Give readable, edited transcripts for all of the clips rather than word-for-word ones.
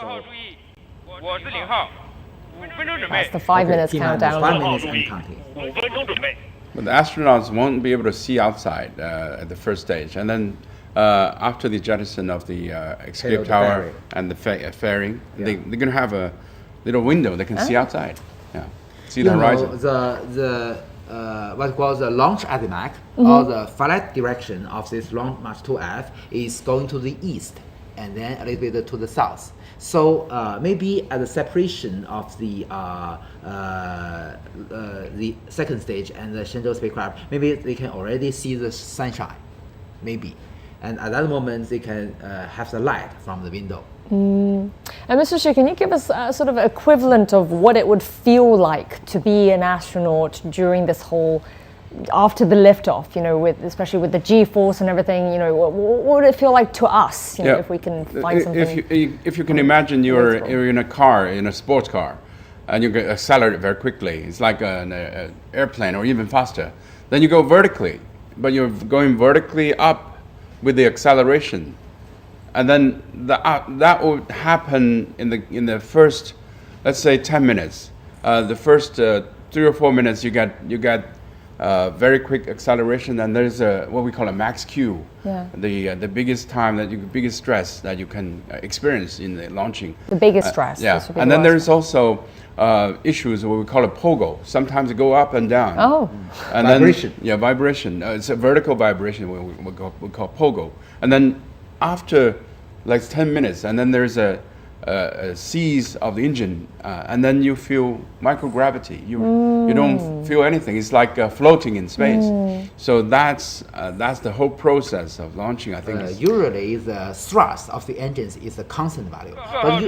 So That's the 5 minutes countdown. 5 minutes and counting. But the astronauts won't be able to see outside at the first stage, and then after the jettison of the escape tower ferry. and the fairing, they're going to have a little window they can see outside. Yeah, see the You horizon. know, the what calls the launch azimuth or the flight direction of this Launch March 2F is going to the east and then a little bit to the south. So maybe at the separation of the second stage and the Shenzhou spacecraft, maybe they can already see the sunshine, maybe, and at that moment they can have the light from the window. And Mr. Xu, can you give us a sort of equivalent of what it would feel like to be an astronaut during this whole, after the liftoff, you know, with, especially with the G-force and everything, you know, what would it feel like to us, you know, if we can find something? If you can imagine you're in a car, in a sports car, and you accelerate very quickly, it's like an airplane or even faster. Then you go vertically, but you're going vertically up with the acceleration. And then that would happen in the first, let's say, 10 minutes. The first 3 or 4 minutes, you get very quick acceleration, and there's what we call a max Q, the biggest time biggest stress that you can experience in the launching. The biggest stress. Yeah, and then there's also issues what we call a pogo. Sometimes it go up and down. Oh. And vibration. Then, vibration. It's a vertical vibration we call pogo. And then after like 10 minutes, and then there's a seize of the engine, and then you feel microgravity. You don't feel anything. It's like floating in space. So that's the whole process of launching. I think. Usually, the thrust of the engines is a constant value. But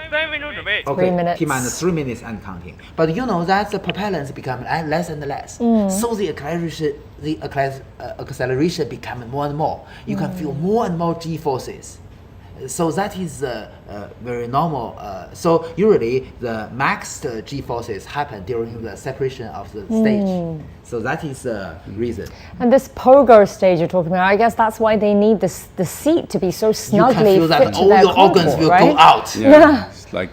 okay, 3 minutes. T-minus 3 minutes and counting. But you know that the propellants become less and less. So the acceleration becomes more and more. You can feel more and more G-forces. So that is very normal. So usually the max G-forces happen during the separation of the stage. So that is the reason. And this pogo stage you're talking about, I guess that's why they need the seat to be so snugly you can feel fit that to all their your organs contour, will right? go out. Yeah. It's like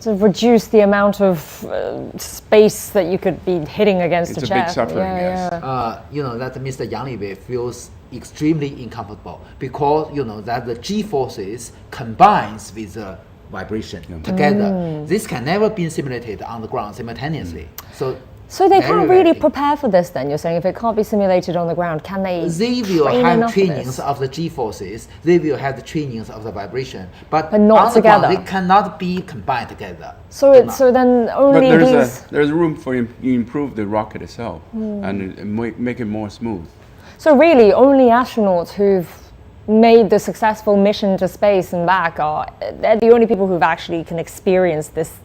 To reduce the amount of space that you could be hitting against it's a a chair. big suffering. Yes. You know that Mr. Yang Liwei feels extremely uncomfortable because you know that the G forces combines with the vibration together. This can never be simulated on the ground simultaneously. So they very, can't really very- prepare for this then, you're saying? If it can't be simulated on the ground, can they They will train have enough for trainings this? of the G forces. They will have the trainings of the vibration, but not on the ground, together. they cannot be combined together. So then But only these... there's room for you improve the rocket itself and make it more smooth. So really, only astronauts who've made the successful mission to space and back they're the only people who've actually can experience this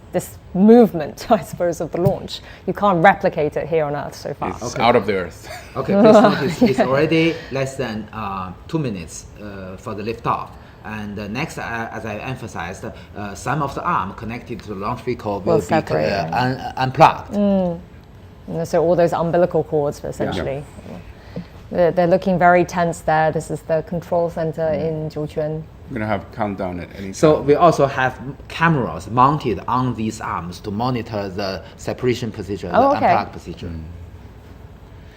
movement, I suppose, of the launch. You can't replicate it here on Earth so far. It's out of the Earth. Okay, please notice it's already less than 2 minutes for the liftoff. And next, as I emphasized, some of the arm connected to the launch vehicle will be separate, unplugged. And so all those umbilical cords, essentially. They're looking very tense there. This is the control center in Zhuquan. We're gonna have countdown at any time. So we also have cameras mounted on these arms to monitor the separation procedure, the unplug procedure.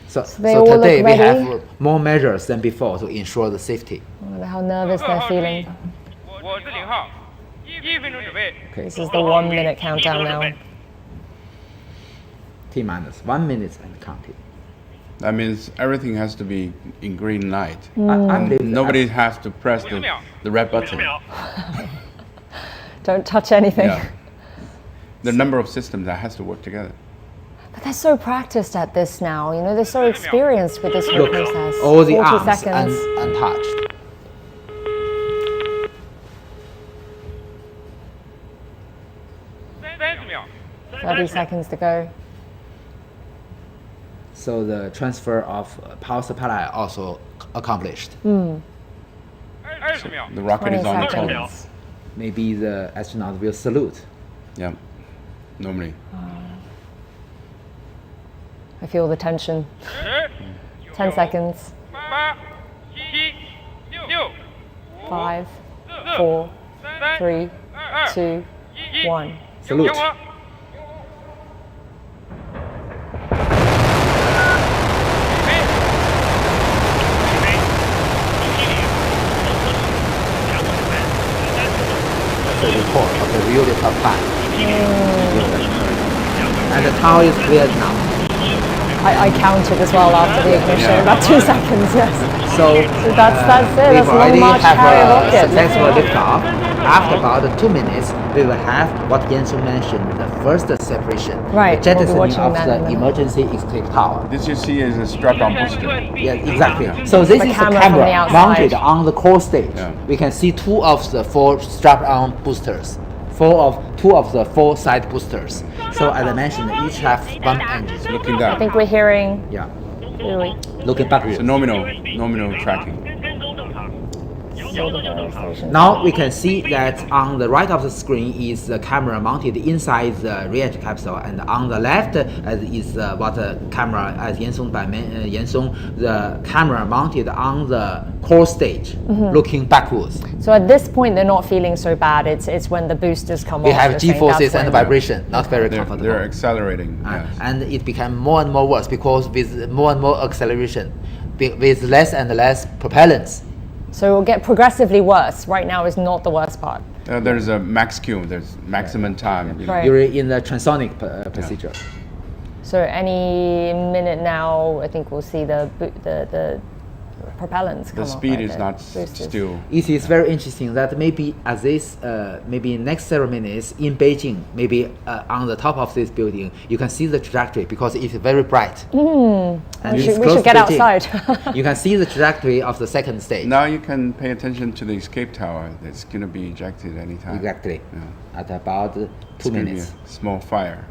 So they all today look we ready? have more measures than before to ensure the safety. I wonder how nervous they're feeling. Okay, This is the 1 minute countdown now. T-minus 1 minute and counting. That means everything has to be in green light. I believe Nobody has to press the red button. Don't touch anything. Yeah. The number of systems that has to work together. But they're so practiced at this now, you know, they're so experienced with this whole Look, process. all the 40 arms seconds. untouched. Mm. 30 seconds to go. So the transfer of power supply also accomplished. The rocket 20 is on its own. seconds. Maybe the astronaut will salute. Yeah, normally. I feel the tension. 10 seconds. 5, 4, 3, 2, 1. Salute. The report of the real top plan. And the tower is cleared now. I counted as well after the ignition, about 2 seconds, yes. So that's it. we That's a long already march have carrier a rocket. successful liftoff. After about 2 minutes, we will have what Yansu mentioned, the first separation, Right, the we'll be jettisoning watching of that the in a minute. emergency escape tower. This you see is a strap-on booster. Yeah, exactly. So this The is the camera from the camera outside. mounted on the core stage. Yeah. We can see 2 of the 4 strap-on boosters, 2 of the 4 side boosters. So as I mentioned, each have 1 engine. Looking I down. think we're hearing, Yeah, really, looking backwards. So nominal tracking. Now we can see that on the right of the screen is the camera mounted inside the re-entry capsule, and on the left is what camera, as Yansong by Yansong, the camera mounted on the core stage, looking backwards. so at this point they're not feeling so bad. It's when the boosters come We off. have they're G saying forces that's and when- vibration, not very They're comfortable. accelerating. Yes. And it became more and more worse because with more and more acceleration, with less and less propellants. So it will get progressively worse. Right now is not the worst part. There's a max Q. There's maximum time. You know. Right. You're in the transonic procedure. So any minute now, I think we'll see the propellants come The off, speed right, is the not boosters. still. It is very interesting that maybe at this, maybe next ceremonies in Beijing, maybe on the top of this building, you can see the trajectory because it's very bright. And We it's should close get to Beijing. outside. You can see the trajectory of the second stage. Now you can pay attention to the escape tower. It's going to be ejected anytime. Exactly. Yeah. At about 2 It's going to be minutes. a small fire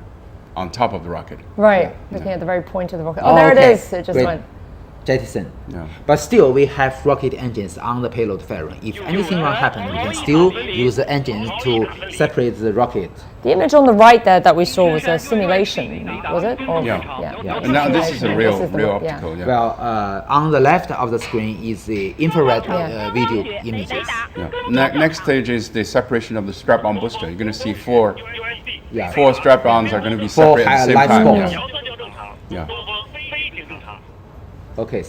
on top of the rocket. Right, looking at the very point of the rocket. Oh, there it okay. is. It just Great. went. Jettison. Yeah. But still, we have rocket engines on the payload fairing. If anything wrong happens, we can still use the engines to separate the rocket. The image on the right there that we saw was a simulation, was it? Or, Yeah. And now this is a real This is the- real yeah. optical. Yeah. Well, on the left of the screen is the infrared Yeah. video images. Yeah. Next stage is the separation of the strap-on booster. You're going to see four Yeah. strap-ons are going to be 4 separated at the same live time. spots. Yeah. Okay.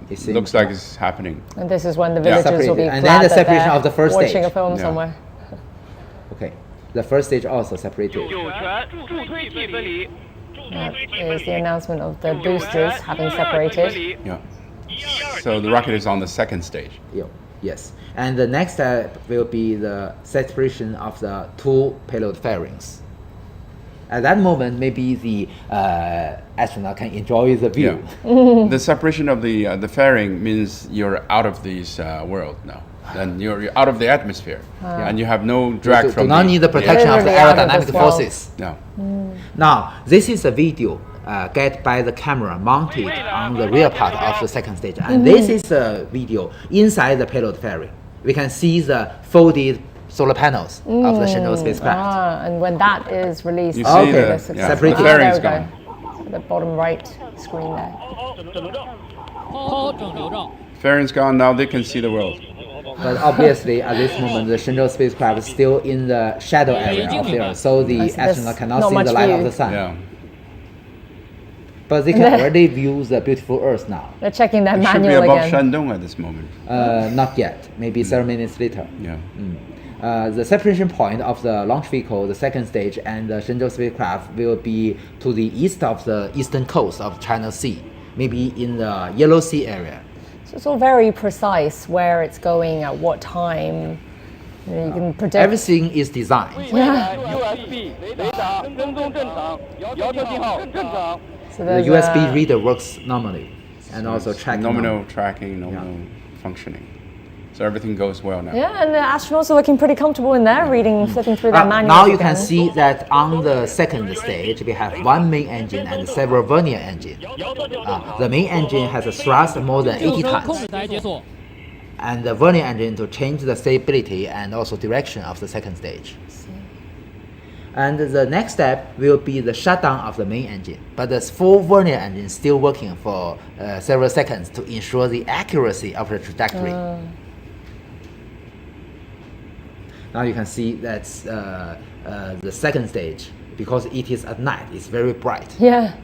It seems Looks like it's happening. And this is when the Yeah. villagers will be Separated. And glad then the that separation they're of the first watching stage. a film Yeah. somewhere. okay. The first stage also separated. That is the announcement of the boosters having separated. Yeah. So the rocket is on the second stage. Yeah. Yes. And the next step will be the separation of the 2 payload fairings. At that moment, maybe the astronaut can enjoy the view. Yeah. The separation of the fairing means you're out of this world now. Then you're out of the atmosphere, and you have no drag Do from. not need the protection of the Literally out of aerodynamic this world. forces. Yeah. Now, this is a video get by the camera mounted on the rear part of the second stage, and this is a video inside the payload fairing. We can see the folded solar panels of the Shenzhou spacecraft. And when that is released, You see Okay. the, yeah, the Separated. fairing's there we gone. go. The bottom right screen there. Fairing's gone. Now they can see the world. But obviously, at this moment, the Shenzhou spacecraft is still in the shadow area of the Earth, so the There's astronaut cannot not see much the light view. of the sun. Yeah. But they can already view the beautiful Earth now. They're checking their It should be manual above again. Shandong at this moment. Not yet, maybe 7 minutes later. Yeah. The separation point of the launch vehicle, the second stage, and the Shenzhou spacecraft will be to the east of the eastern coast of China Sea, maybe in the Yellow Sea area. So it's all very precise where it's going at what time. You can predict. Everything is designed. So The there's USB a- reader works normally, and also tracking. Nominal tracking, nominal functioning. So everything goes well now. Yeah, and the astronauts are looking pretty comfortable in there, flipping through their manuals. Now you again. can see that on the second stage we have 1 main engine and several vernier engines. The main engine has a thrust more than 80 tons, and the vernier engine to change the stability and also direction of the second stage. And the next step will be the shutdown of the main engine, but the 4 vernier engines still working for several seconds to ensure the accuracy of the trajectory. Now you can see that's the second stage. Because it is at night, it's very bright. Yeah.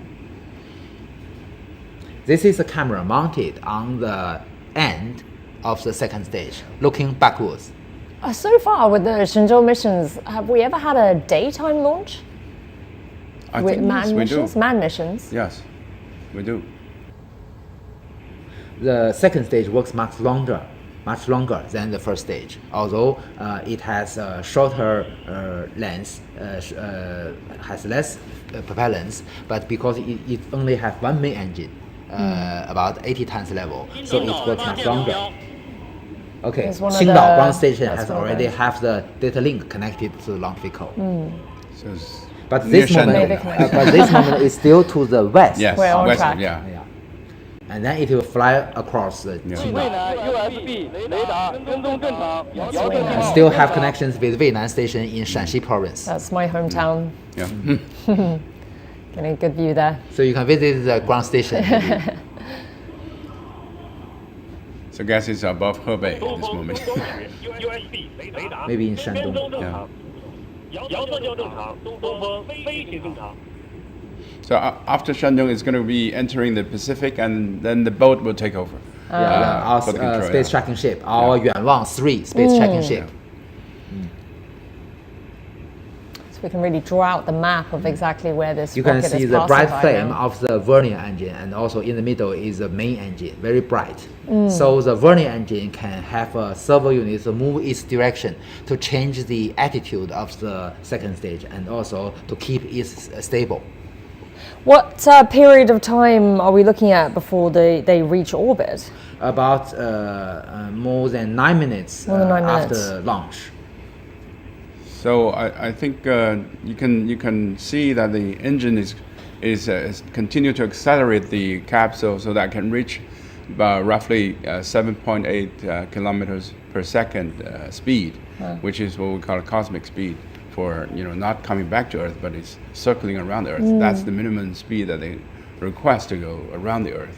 This is a camera mounted on the end of the second stage, looking backwards. So far with the Shenzhou missions, have we ever had a daytime launch? I With think yes, manned we do. missions? Manned missions? Yes, we do. The second stage works much longer than the first stage, although it has a shorter length, has less propellants, but because it only has one main engine, about 80 tons level, so it works much longer. Okay, It's one of Qingdao the- ground station that's has one of already those. have the data link connected to the launch vehicle. So it's But near this moment, Shenzhou. but this moment is still to the west. Yes, We're on west, track. yeah. Yeah. And then it will fly across the Yeah. Qingdao. USB 雷达跟踪正常，遥测信 And 号。 still have connections with Weinan Station in Shanxi province. That's my hometown. Yeah. Getting a good view there. So you can visit the ground station. So gas is above Hebei at this moment. USB 雷达 Maybe in Shandong. 跟踪正 Yeah. 常，遥测就正常，东风飞行正常。 So after Shenzhou, it's going to be entering the Pacific, and then the boat will take over. Yeah, our for the control, space yeah. tracking ship, our Yuanwang 3 space tracking ship. So we can really draw out the map of exactly where this You can rocket see is the passing bright by flame now. of the vernier engine, and also in the middle is the main engine, very bright. So the vernier engine can have a servo unit to move its direction to change the attitude of the second stage, and also to keep it stable. What period of time are we looking at before they reach orbit? About more than 9 minutes More than 9 after minutes. launch. So I think you can see that the engine is continue to accelerate the capsule so that it can reach roughly 7.8 kilometers per second speed, which is what we call a cosmic speed for not coming back to Earth, but it's circling around the Earth. That's the minimum speed that they request to go around the Earth,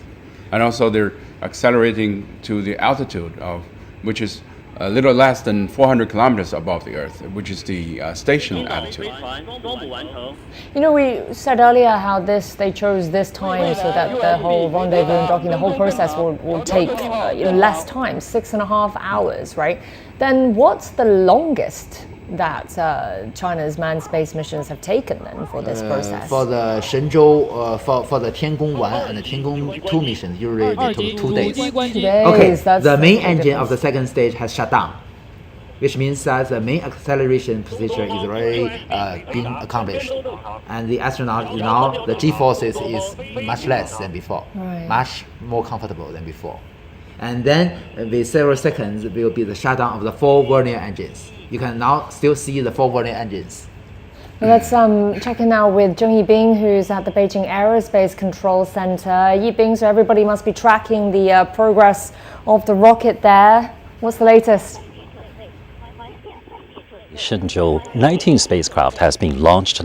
and also they're accelerating to the altitude of which is a little less than 400 kilometers above the Earth, which is the station altitude. 船装补完成。 You know, we said earlier how they chose this time so that the whole rendezvous and docking, the whole process will take less time, 6.5 hours, right? Then what's the longest that China's manned space missions have taken then for this process? For the Shenzhou, for the Tiangong 1 and the Tiangong 2 missions, usually they took 2 days. 2 days. Okay, that's the main big engine of the difference. second stage has shut down, which means that the main acceleration procedure is already being accomplished. And the astronaut is now, the G-forces is much less than before, Right. much more comfortable than before. And then with several seconds will be the shutdown of the 4 vernier engines. You can now still see the 4 vernier engines. Well, let's check in now with Zheng Yibing, who's at the Beijing Aerospace Control Center. Yibing, so everybody must be tracking the progress of the rocket there. What's the latest? Shenzhou-19 spacecraft has been launched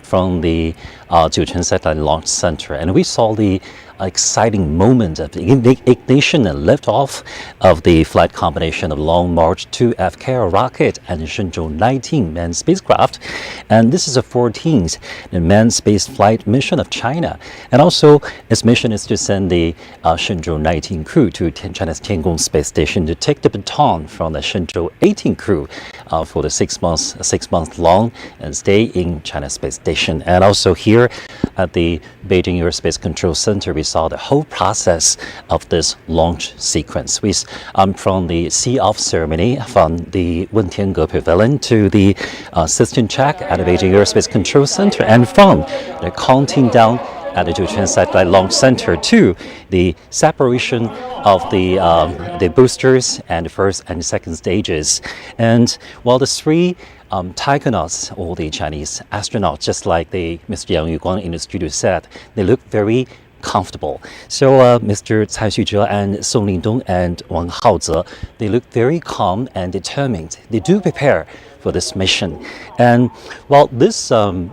from the Jiuquan Satellite Launch Center, and we saw the exciting moment of the ignition and liftoff of the flight combination of Long March 2 FCAR rocket and Shenzhou-19 manned spacecraft. And this is the 14th manned space flight mission of China. And also, its mission is to send the Shenzhou-19 crew to China's Tiangong space station to take the baton from the Shenzhou-18 crew for the 6 months long and stay in China's space station. And also here at the Beijing Aerospace Control Center, we saw the whole process of this launch sequence. We from the see-off ceremony from the Wentiangge Pavilion to the system check at the Beijing Aerospace Control Center, and from the counting down at the Jiuquan Satellite Launch Center to the separation of the boosters and the first and second stages. And while the 3 taikonauts, or the Chinese astronauts, just like the Mr. Yang Yuguang in the studio said, they look very comfortable. So Mr. Cai Xuzhe and Song Lingdong and Wang Haoze, they look very calm and determined. They do prepare for this mission. And while this mission,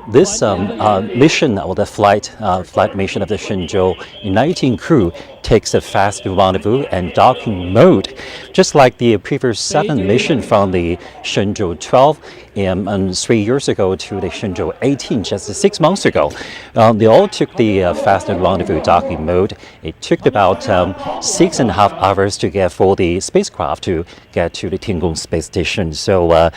or the flight mission of the Shenzhou-19 crew takes a fast rendezvous and docking mode, just like the previous 7 mission from the Shenzhou-12 and 3 years ago to the Shenzhou-18 just 6 months ago. They all took the fast rendezvous docking mode. It took about 6.5 hours to get for the spacecraft to get to the Tiangong space station. So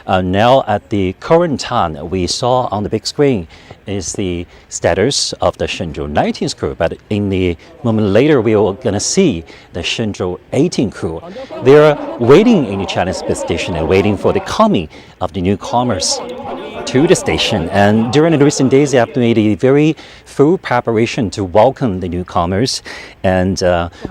now at the current time, we saw on the big screen is the status of the Shenzhou-19 crew, but in the moment later we are going to see the Shenzhou-18 crew. They're waiting in the Chinese space station and waiting for the coming of the newcomers to the station. And during the recent days, they have made a very full preparation to welcome the newcomers. And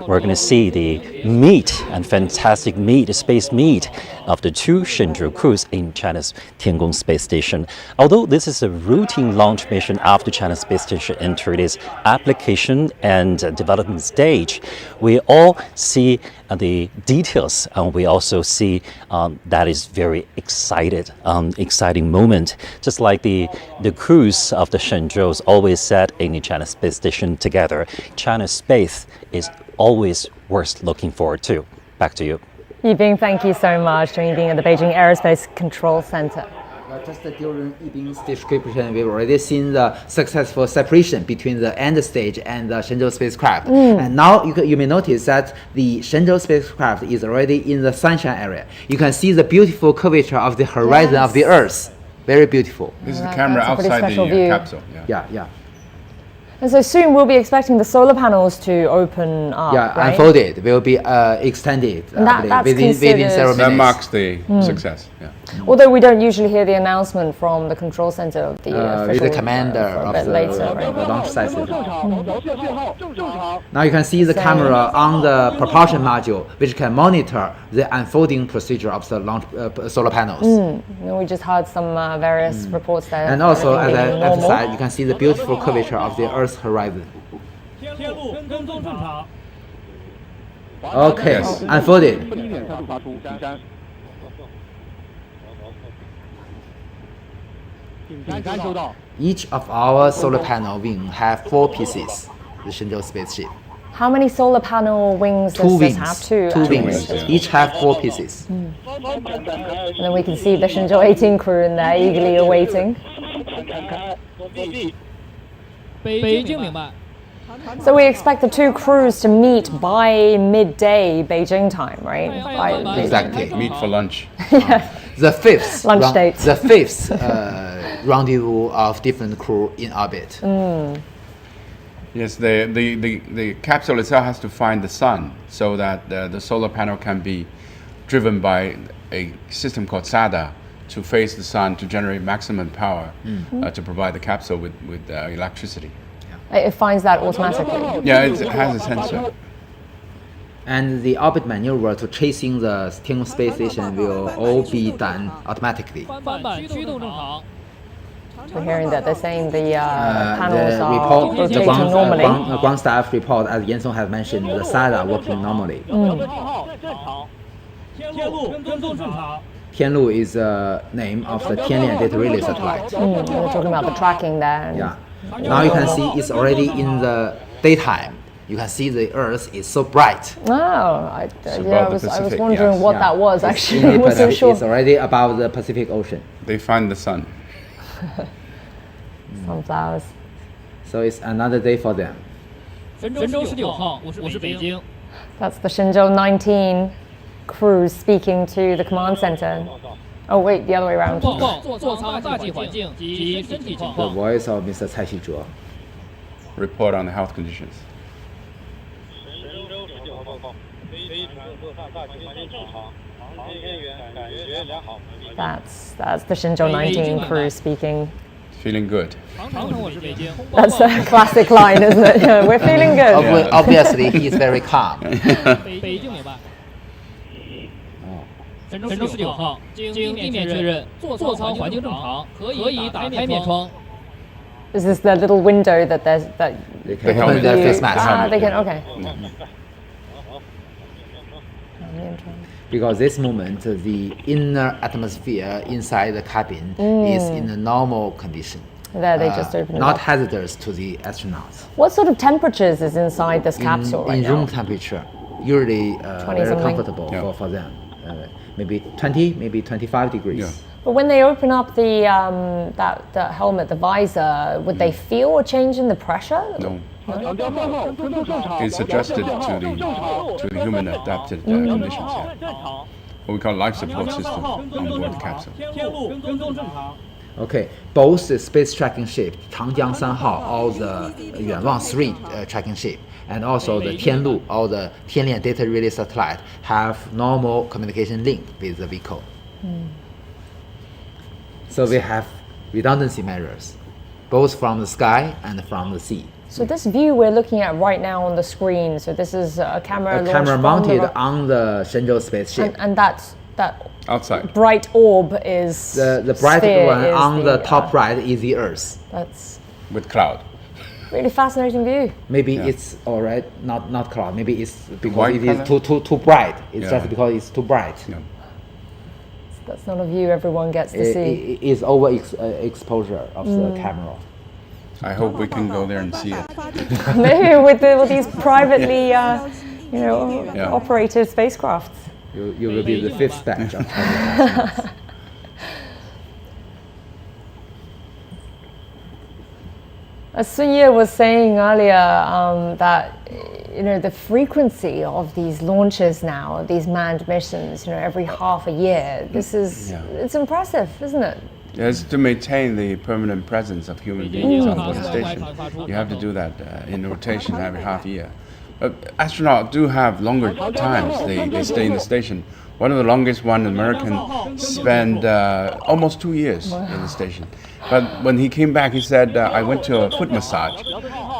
we're going to see the meet and fantastic meet, space meet of the 2 Shenzhou crews in China's Tiangong space station. Although this is a routine launch mission after China's space station entered its application and development stage, we all see the details, and we also see that is very exciting moment. Just like the crews of the Shenzhou's always said in the China space station together, China's space is always worth looking forward to. Back to you. Yibing, thank you so much for being at the Beijing Aerospace Control Center. Just during Yibing's description, we've already seen the successful separation between the end stage and the Shenzhou spacecraft. And now you may notice that the Shenzhou spacecraft is already in the sunshine area. You can see the beautiful curvature of the horizon of the Earth. Very beautiful. This is the camera outside the capsule. Yeah. And so soon we'll be expecting the solar panels to open up, right? Unfolded, will be extended that's within several minutes. That marks the success. Although we don't usually hear the announcement from the control center of the official, with the commander of the launch site system. Now you can see the camera on the propulsion module, which can monitor the unfolding procedure of the launch solar panels. We just heard some various reports there. And also, as I emphasized, you can see the beautiful curvature of the Earth's horizon. Okay, Yes. unfolded. Each of our solar panel wing have 4 pieces. The Shenzhou spaceship. How many solar panel wings does this have? Two wings. yeah. Each have 4 pieces. And then we can see the Shenzhou-18 crew in there eagerly awaiting. So we expect the 2 crews to meet by midday Beijing time, right? Exactly. Meet for lunch. The fifth Lunch dates. The fifth rendezvous of different crew in orbit. Yes, the capsule itself has to find the sun so that the solar panel can be driven by a system called SADA to face the sun to generate maximum power to provide the capsule with electricity. It finds that automatically. Yeah, it has a sensor. And the orbit maneuver to chasing the Tiangong space station will all be done automatically. We're hearing that they're saying the panels The are report, the rotating ground, normally. ground staff report, as Yan Song has mentioned, the SADA working normally. Tianlu is the name of the Tianlian data relay satellite. We're talking about the tracking there. Yeah. Now you can see it's already in the daytime. You can see the Earth is so bright. Oh, I was Pacific, wondering yes. what that was It's actually. in I the wasn't Pacific. sure. It's already above the Pacific Ocean. They find the sun. Sunflowers. So it's another day for them. 神舟19号，我是北京。 That's the Shenzhou-19 crew speaking to the command center. Oh wait, the other way around. 报告座舱大气环境及身体情 The 况。 voice of Mr. Cai Xuzhe. Report on the health conditions. That's the Shenzhou-19 crew speaking. Feeling good. 长城我是北京。 That's a classic line, isn't it? Yeah, we're feeling good. Yeah. Obviously, he is very calm. 北京明白。神舟19号，经地面确认，座舱环境正常，可以打开面窗。 Is this the little window that there's that? They The can open helmet. their you- face mask. they can. Okay. Because this moment, the inner atmosphere inside the cabin is in a normal condition. There they just open it not up. hazardous to the astronauts. What sort of temperatures is inside this capsule right in now? room temperature, usually 20 very something. comfortable Yeah. for them. Maybe 20, maybe 25 degrees. Yeah. But when they open up the that helmet, the visor, would they feel a change in the pressure? No. It's adjusted to the human adapted conditions. Yeah. What we call life support system on board the capsule. 天路跟踪正常。 Okay, both the space tracking ship Tiangong 3号, all the 远望 3 tracking ship, and also the Tianlu, all the Tianlian data relay satellite have normal communication link with the vehicle. So we have redundancy measures, both from the sky and from the sea. So this view we're looking at right now on the screen, so this is a camera A launched camera from mounted the, on the Shenzhou spaceship. and that Outside. bright orb is The bright sphere one is on the top right is the Earth. That's With cloud. really fascinating view. Maybe Yeah. it's alright, not cloud. Maybe it's because White it is color? too bright. It's Yeah. just because it's too bright. Yeah. That's not a view everyone gets to see. It is over exposure of the camera. I hope we can go there and see it. Maybe with these privately, Yeah. operated spacecrafts. You will be the fifth batch of astronauts. As Sun Ye was saying earlier, that the frequency of these launches now, these manned missions, every half a year. This is it's impressive, isn't it? Yes, to maintain the permanent presence of human beings on board the station, you have to do that in rotation every half year. Astronauts do have longer times. They stay in the station. One of the longest one, an American, spent almost 2 years in the station. But when he came back, he said, I went to a foot massage.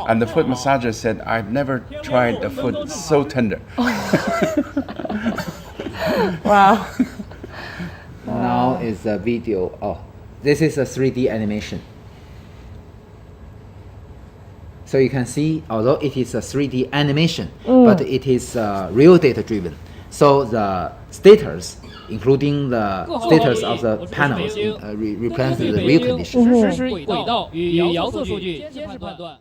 And the foot massager said, I've never tried a foot so tender. Wow. Now is a video. Oh, this is a 3D animation. So you can see, although it is a 3D animation, but it is real data driven. So the status, including the status of the panels, represents the real condition. 实时轨道与遥测数据监视判断。